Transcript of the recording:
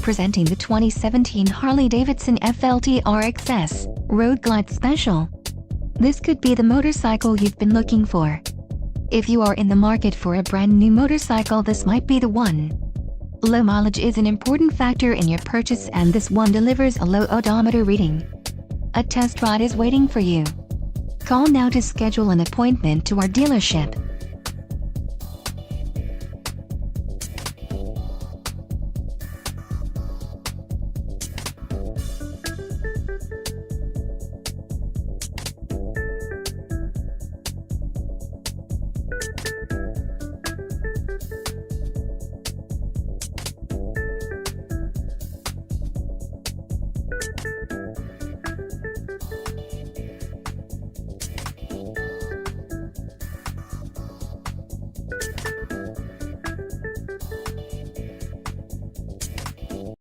Presenting the 2017 Harley-Davidson FLTRXS Road Glide Special. This could be the motorcycle you've been looking for. If you are in the market for a brand new motorcycle, this might be the one. Low mileage is an important factor in your purchase, and this one delivers a low odometer reading. A test ride is waiting for you. Call now to schedule an appointment to our dealership.